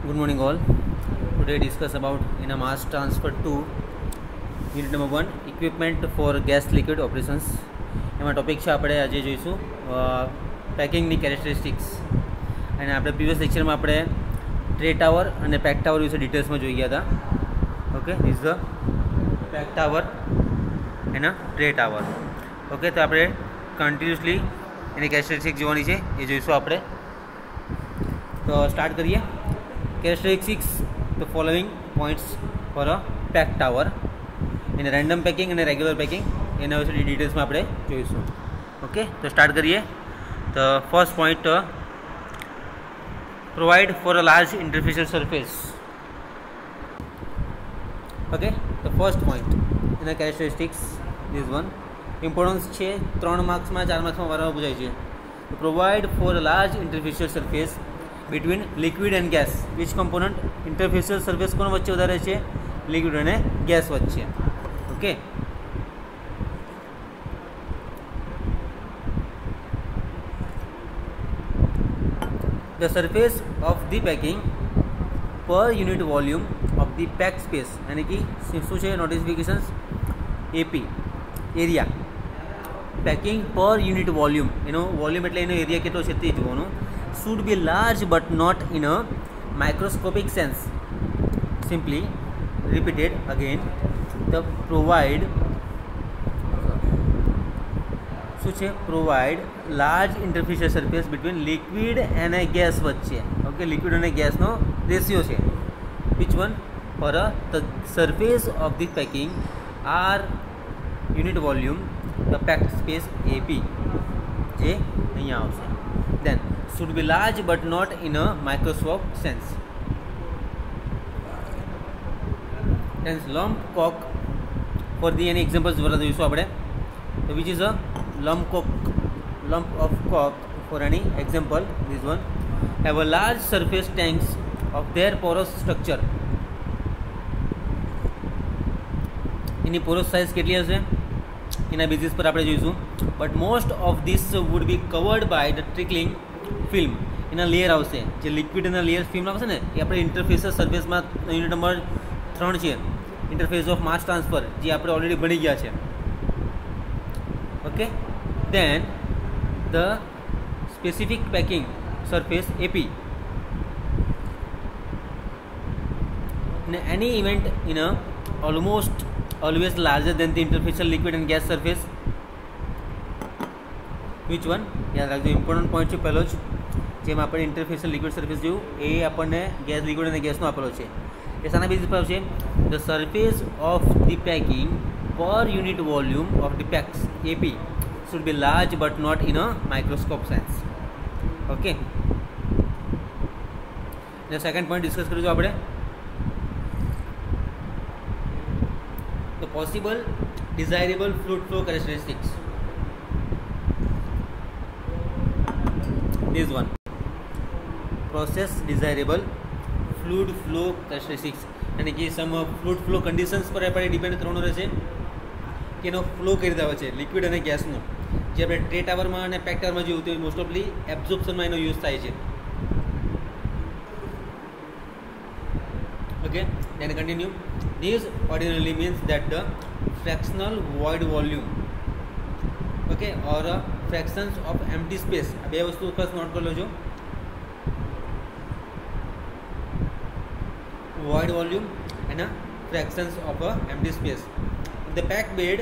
Good morning all. Today discuss about in a mass transfer to unit number 1 equipment for gas liquid operations. એમાં topic છે આપણે આજે જોઈશું પેકિંગની characteristics અને આપણે પ્રીવિયસ લેક્ચરમાં આપણે ટ્રે ટાવર અને પેક ટાવર વિશે ડિટેલ્સમાં જોઈ ગયા હતા. Okay, is the pack tower એના ટ્રે ટાવર. ઓકે, તો આપણે કન્ટિન્યુઅસલી એની કેરેક્ટરિસ્ટિક્સ જોવાની છે એ જોઈશું આપણે. તો સ્ટાર્ટ કરીએ. Characteristics the following points for a pack tower in a random packing and a regular packing એના વિશે ડિટેલ્સમાં આપણે જોઈશું. ઓકે, તો સ્ટાર્ટ કરીએ. તો first point provide for a large interfacial surface. Okay, તો ફર્સ્ટ પોઈન્ટ એના કેરેક્ટરિસ્ટિક્સ ધીસ વન ઇમ્પોર્ટન્સ છે. 3 માર્ક્સમાં 4 માર્ક્સમાં વારંવાર પૂછાય છે. Provide for a large interfacial surface between liquid and gas. which component interfacial surface કોણ વચ્ચે વધારે છે? liquid અને gas વચ્ચે. Okay, the surface of the packing per unit volume of the pack space यानी कि શું છે notifications AP area packing per unit volume, એનો વોલ્યુમ એટલે એનો એરિયા કેટલો છે તે જોવાનું. should be large but not in a microscopic sense. Simply repeated again, the provide શું છે? provide large interfacial surface between liquid and a gas વચ્ચે. ઓકે, લિક્વિડ અને ગેસનો રેશિયો છે. which one? for the surface of the packing are unit volume the packed space AP જે અહીંયા આવશે. then should be large but not in a microscope sense. Hence lump cock for the any examples દ્વારા જોઈશું આપણે. so which is a lump of cock for any example. this one have a large surface tanks of their porous structure. Any porous size કેટલી હશે એના basis પર આપણે જોઈશું. but most of this would be covered by the trickling film. એના layer આવશે જે liquid એના લેયર ફિલ્મ આવશે ને એ આપણે ઇન્ટરફેસ સર્ફેસમાં યુનિટ નંબર 3 છે ઇન્ટરફેસ ઓફ માસ ટ્રાન્સફર જે આપણે ઓલરેડી ભણી ગયા છે. Okay, then the specific packing surface AP in any event in a almost always larger than the interfacial liquid and gas surface. which one? યાદ રાખજો, important point છે પહેલો જ જેમ આપણે ઇન્ટરફેસિયલ લિક્વિડ સરફેસ જોયું એ આપણને ગેસ લિક્વિડ અને ગેસનો આપેલો છે. એ શાના બેઝિસ પર આવશે? The surface of the packing per unit volume of the packs AP should be large but not in a microscope sense. Okay, ને સેકન્ડ પોઈન્ટ ડિસ્કસ કરીશું આપણે. The possible desirable fluid flow characteristics. this one process desirable fluid flow characteristics यानी कि सम fluid flow conditions पर આપણે depend કરવાનું રહેશે કે એનો ફ્લો કઈ રીતે આવે છે લિક્વિડ અને ગેસનો. જે આપણે ટ્રે ટાવરમાં અને પેક ટાવરમાં જોયું તો મોસ્ટ ઓફલી એબ્ઝોર્પ્શનમાં એનો યુઝ થાય છે. Okay, then continue. This ordinarily means that the fractional void volume okay or fractions of empty space. આ બે વસ્તુ ખાસ નોટ કરી લેજો. void volume and fractions of empty space. The pack bed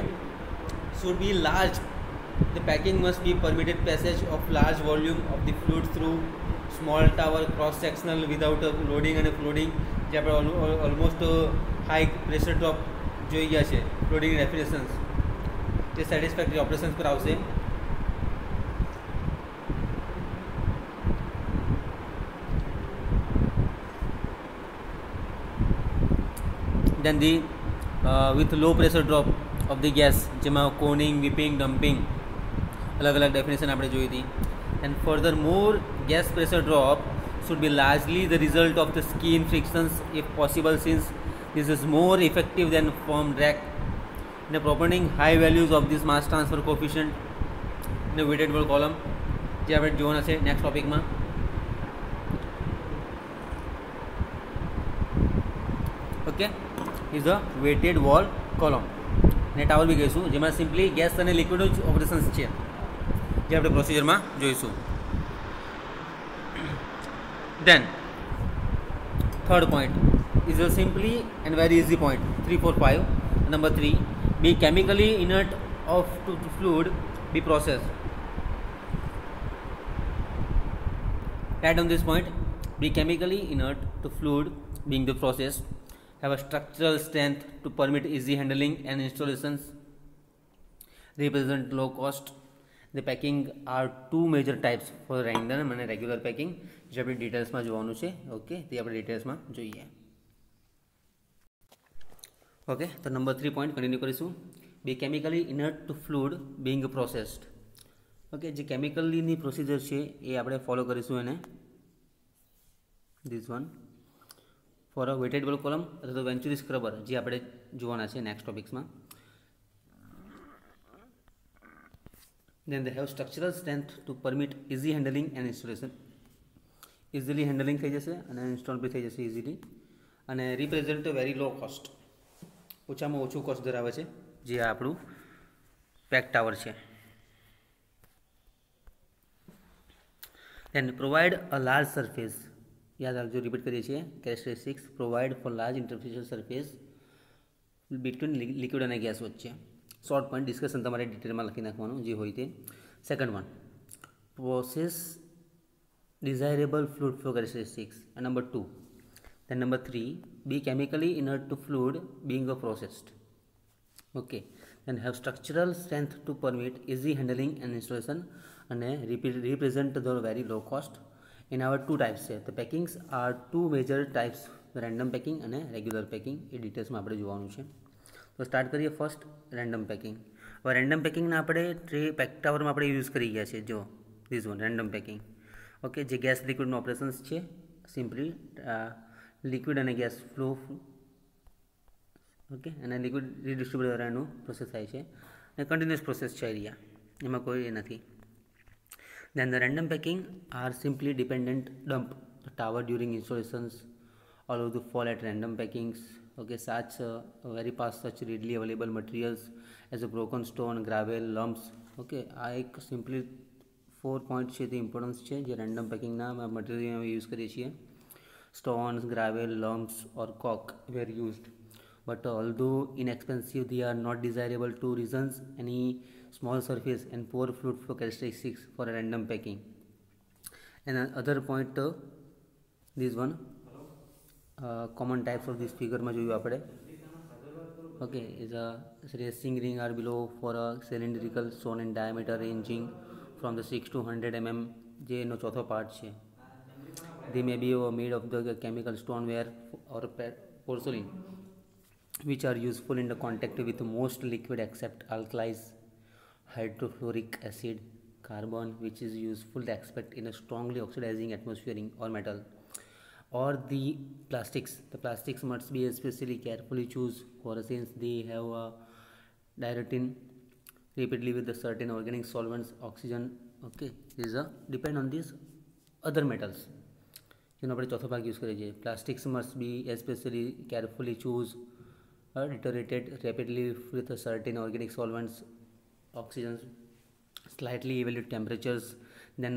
should be large. The packing must be permitted passage of large volume of the fluid through small tower cross sectional without loading and flooding. જે આપણે almost high pressure drop જોઈ ગયા છે ફ્લોડિંગ રેફ્રિજરેશન્સ જે satisfactory operations પર આવશે. then the with low pressure drop of the gas જેમાં કોનિંગ whipping dumping અલગ અલગ ડેફિનેશન આપણે જોઈ હતી. and furthermore gas pressure drop should be largely the result of the skin frictions if possible, since this is more effective than firm drag. Providing high values of this mass transfer coefficient in a weighted wall column જે આપણે જોવાના છે next ટોપિકમાં. Okay is a wetted wall column ને tower બી કહીશું, જેમાં simply gas અને લિક્વિડનું જ ઓપરેશન્સ છે જે આપણે પ્રોસિજરમાં જોઈશું. Then third point is a simply and very easy point 3, 4, 5. Number 3, be chemically inert of to fluid be processed. Add on this point, be chemically inert to fluid being the process, have a structural strength to permit easy handling and installations, represent low cost. The packing are two major types for random and regular packing, જે આપણે ડિટેલ્સમાં જોવાનું છે. Okay, તે આપણે ડિટેલ્સમાં જોઈએ. Okay, તો number 3 point continue કરીશું. Be chemically inert to fluid being processed. Okay, જે કેમિકલીની પ્રોસિજર છે એ આપણે ફોલો કરીશું એને. This one for a wetted wall column અથવા તો વેન્ચુરી સ્ક્રબર જે આપણે જોવાના છે નેક્સ્ટ ટોપિક્સમાં. Then they have structural strength to permit easy handling and installation. Easily handling થઈ જશે અને ઇન્સ્ટોલ બી થઈ જશે ઇઝીલી, અને રિપ્રેઝન્ટ વેરી લો કોસ્ટ, ઓછામાં ઓછું કોસ્ટ ધરાવે છે, જે આપણું પેક ટાવર છે. Then provide a large surface, યાદ રાખજો, રિપીટ કરીએ છીએ. Characteristics provide for large interfacial surface between liquid અને ગેસ વચ્ચે. શોર્ટ પોઈન્ટ ડિસ્કશન તમારે ડિટેલમાં લખી નાખવાનું જે હોય તે. Second one, process desirable fluid flow characteristics. And number 2, then number 3, be chemically inert to fluid being processed. Okay, then have structural strength to permit easy handling and installation, and represent the very low cost. In our two types here, the packings are two major types, random packing and regular packing. એ ડિટેલ્સમાં આપણે જોવાનું છે. તો start કરીએ first random packing. હવે random પેકિંગના આપણે pack ટાવરમાં આપણે use કરી ગયા છે. જો this one random packing. Okay, જે ગેસ લિક્વિડનું ઓપરેશન્સ છે, સિમ્પલી લિક્વિડ અને ગેસ ફ્લો, ઓકે, અને લિક્વિડ રીડિસ્ટ્રીબ્યુટ દ્વારા એનું પ્રોસેસ થાય છે અને કન્ટિન્યુઅસ પ્રોસેસ છે એરિયા, એમાં કોઈ એ નથી. Then the random packing are simply dependent dump the tower during installations, allow to fall at random packings. Okay, such very fast such readily available materials as a broken stone, gravel, lumps. Okay, આ એક simply 4 point છે તે importance છે જે random પેકિંગના material અમે use કરીએ છીએ. Stones, gravel, lumps or coke were used, but although inexpensive they are not desirable to reasons any small surface and poor fluid flow characteristics for a random packing. And other point, this one common types of this figure માં જોયું આપણે. Okay, is a racing ring are below for a cylindrical stone in diameter ranging from the 6 to 100 mm, જે એનો ચોથો part છે. They may be made of the chemical stoneware or porcelain, which are useful in the contact with most liquid except alkalis, hydrofluoric acid, carbon, which is useful to expect in a strongly oxidizing atmosphere or metal, or the plastics. The plastics must be especially carefully choose for since they have a diuretin rapidly with the certain organic solvents, oxygen. Okay, this is a depend on these other metals. જેનો આપણે ચોથો ભાગ use કરીએ છીએ. Plastics must be especially carefully choose deteriorated rapidly with a certain organic solvents, oxygens, slightly evaluate temperatures. Then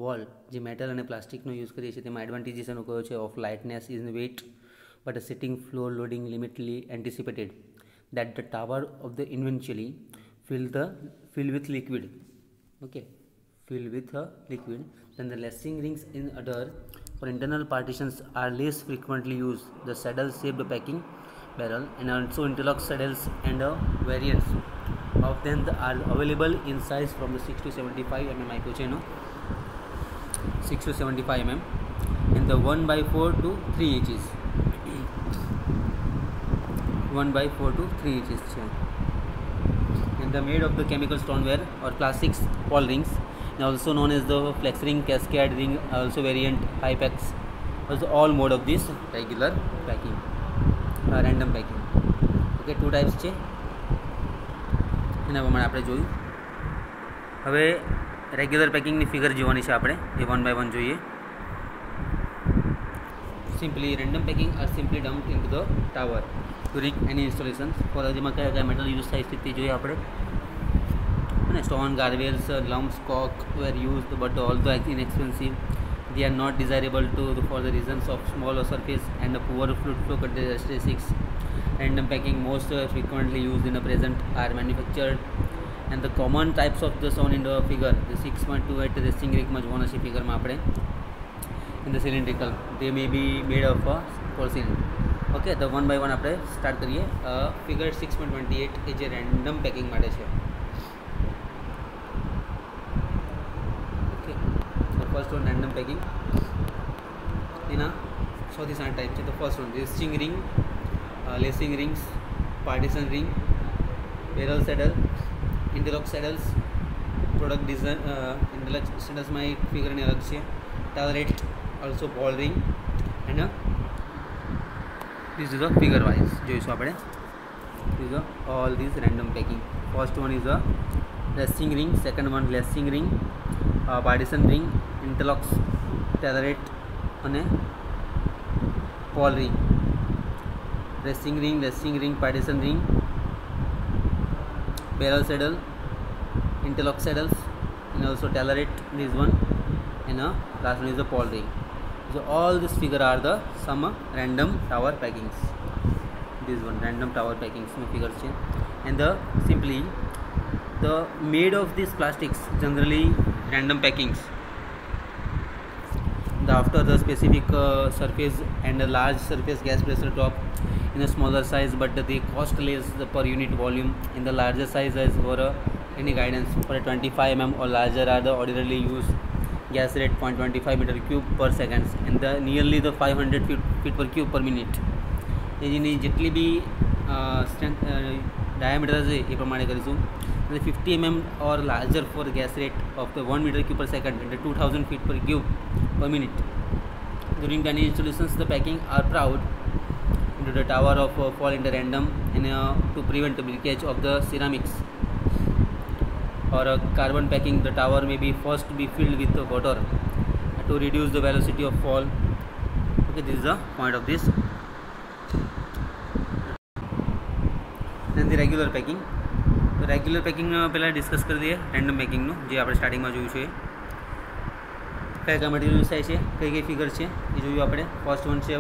wall, જે metal અને પ્લાસ્ટિકનો use કરીએ છીએ તેમાં એડવાન્ટેજીસ એનો કયો છે of lightness in weight but a sitting floor loading limitly anticipated that the tower of the eventually fill with liquid. Okay, fill with a liquid. Then the lacing rings in other for internal partitions are less frequently used. The saddle shaped packing barrel and also interlock saddles and variants of them are available in size from the 6 to 75 mm આપ્યો છે એનો 6 to 75 mm and the 1/4 to 3 inches 1/4 to 3 inches છે. And the made of the chemical stoneware or plastics wall rings, and also known as the flex ring, cascade ring, also variant Hypex, also all mode of this regular packing, random packing. Okay, two types છે એના પ્રમાણે આપણે જોયું. હવે regular પેકિંગની figure જોવાની છે આપણે, એ 1 by 1 જોઈએ. simply random packing are simply dumped into the tower during any installations. For જેમાં કયા metal use થાય સ્થિતિ જોઈએ આપણે. અને stone, gargoyles, lumps, cork were used, but although inexpensive, they are not desirable for the reasons of smaller surface and a poor fluid flow characteristics. Random packing most frequently used in the present are manufactured, and the common types of the shown in the figure, the 6.28 resting rig માં જોવાનો છે ફિગરમાં આપણે. In the cylindrical, they may be made of porcelain. Okay, the one by one આપણે start કરીએ. Figure 6.28 એ જે random packing માટે છે. First one, random packing. In a સૌથી સારા ટાઈપ છે. તો first one resting ring, lessing rings, partition ring, barrel saddle, interlock saddles, product design interlock સેડલ્સમાં એક ફિગરની અલગ છે. ટાવરેટ, also ball ring, and this is a figure wise જોઈશું આપણે. These are all these random packing. First one is a resting ring, second one lacing ring, partition ring, interlocks, tablet અને ball ring. Resting ring, partition ring, barrel saddle, interlock saddles, and also tablet, this one, and last one is the ball ring. So all this figure are the some random tower packings. This one random tower packings figures છે. And the simply the made of these plastics generally random packings. After the specific surface and a large surface gas pressure drop in a smaller size, but they cost less per unit volume. In the larger size, as for any guidance, for a 25 mm or larger are the ordinarily used gas rate 0.25 meter cube per seconds, and the nearly the 500 feet per cube per minute. એની જેટલી બી diameter છે એ પ્રમાણે કરીશું. 50 mm or larger for gas rate of the 1 meter cube per second and 2000 feet per cube per minute. During the installations, the packing are proud into the tower of fall into random and to prevent the breakage of the ceramics. Or carbon packing, the tower may be first be filled with water to reduce the velocity of fall. Okay, this is the point of this. Then the regular packing. તો regular packing પહેલાં discuss કરી દઈએ random પેકિંગનું, જે આપણે સ્ટાર્ટિંગમાં જોયું છે. કયા કયા મટીરિયલ યુઝ થાય છે, કઈ કઈ ફિગર છે એ જોયું આપણે. ફર્સ્ટ વન છે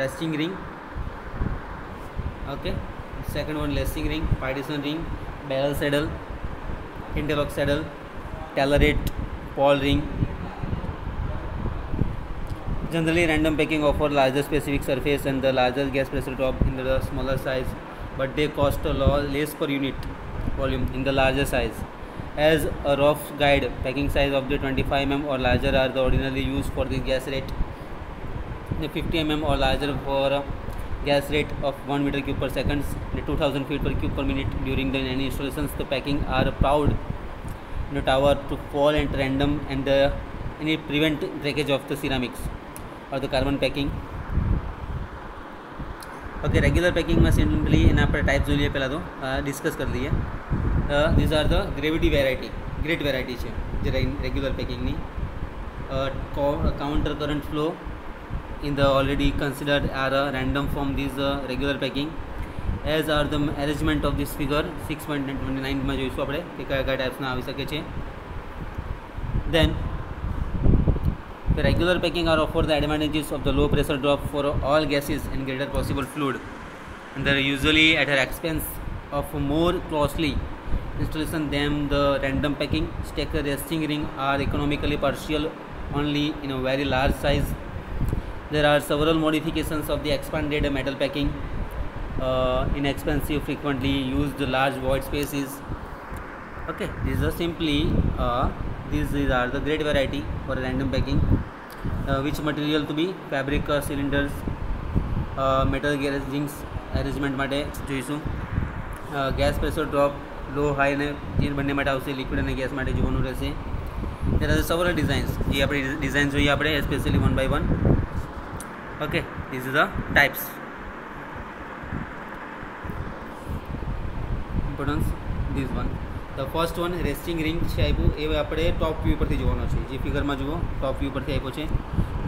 resting ring, okay. Second one lacing ring, partition ring, barrel saddle, interlock saddle, tablet, ball ring. Generally random packing offer larger specific surface and the larger gas pressure drop in the smaller size, but they cost a lot less per unit volume in the larger size. As a rough guide, packing size of the 25 mm or larger are the ordinarily used for the gas rate, the 50 mm or larger for gas rate of 1 meter cube per second, 2000 feet per cube per minute. During the any installations, the packing are proud in the tower to fall at random and any prevent breakage of the ceramics or the carbon packing. Okay, regular packing में simply एना पर type जो लिए पहला तो discuss कर लिए. These are the gravity variety, great variety છે જે regular પેકિંગની. Counter current flow in the already considered are random from this regular packing, as are the arrangement of this figure 6.29 માં જોઈશું આપણે કે કયા કયા ટાઈપ્સના આવી શકે છે. Then the regular packing are offer the advantages of the low pressure drop for all gases and greater possible fluid, and they are usually at an expense of more costly installation than the random packing. Stacker resting ring are economically partial only in a very large size. There are several modifications of the expanded metal packing, inexpensive, frequently used large void spaces. Okay, these are simply these are the great variety for random packing. Which material to be fabric cylinders, metal garagings arrangement માટે જોઈશું. Gas pressure drop low high ને જે બંને માટે આવશે, liquid અને gas માટે જોવાનું રહેશે. there are several designs, જે આપણે ડિઝાઇન જોઈએ આપણે especially one by one. Okay, these are the types. Importance this one. The first one resting ring છે આપ્યું, એ આપણે ટોપ વ્યૂ પરથી જોવાનો છે, જે ફિગરમાં જુઓ ટોપ વ્યૂ પરથી આપ્યો છે.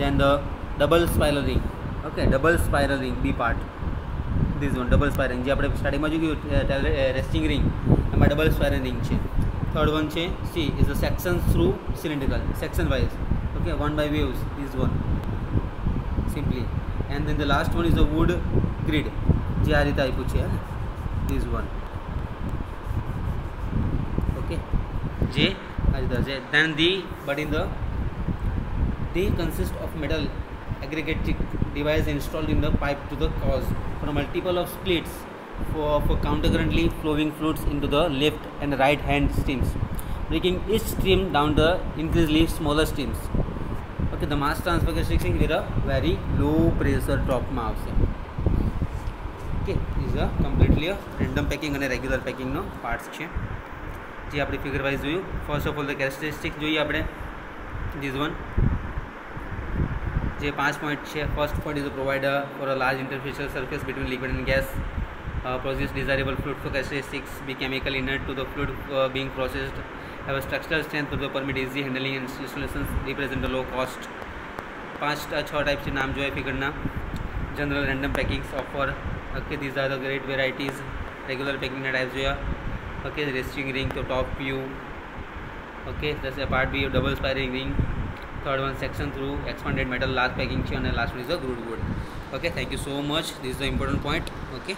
Then the double spiral ring, okay, double spiral ring B part, this one double spiral ring, જે આપણે સ્ટાર્ટિંગમાં જોયું રેસ્ટિંગ રિંગ, એમાં ડબલ સ્પાઇરલ રિંગ છે. થર્ડ વન છે C is a section through cylindrical, section wise. Okay, one by waves is one simply. And then the last one is a wood grid, જે આ રીતે આપ્યું છે is one. Okay, જે આ રીતે છે. દેન but in the consist of metal aggregate device installed in the pipe to the cause for a multiple of splits for countercurrently flowing fluids into the left and right hand streams, breaking each stream down the increasingly smaller streams. Okay, the mass transfer casting with a very low pressure drop માં આવશે. Okay, is a completely random packing અને regular packing નો parts છે, જે આપણે figure wise જોયું. First of all the characteristic જોઈએ આપણે. ધીસ વન જે 5 પોઈન્ટ છે. First point is provide for a large interfacial surface between liquid and gas, produce desirable fluid flow characteristics, be chemical inert to the fluid being processed, have a structural strength to permit easy handling and installations, represent a low cost. 5-6 type से नाम जो है फिगरना. General random packings offer. Okay, these are the great varieties. Regular packing type जो है. Okay, resting ring तो top view. Okay, जैसे part B double spiral ring. Third one section through expanded metal last packing છે અને last is a grid wood. Okay, thank you so much. This is the important point. Okay.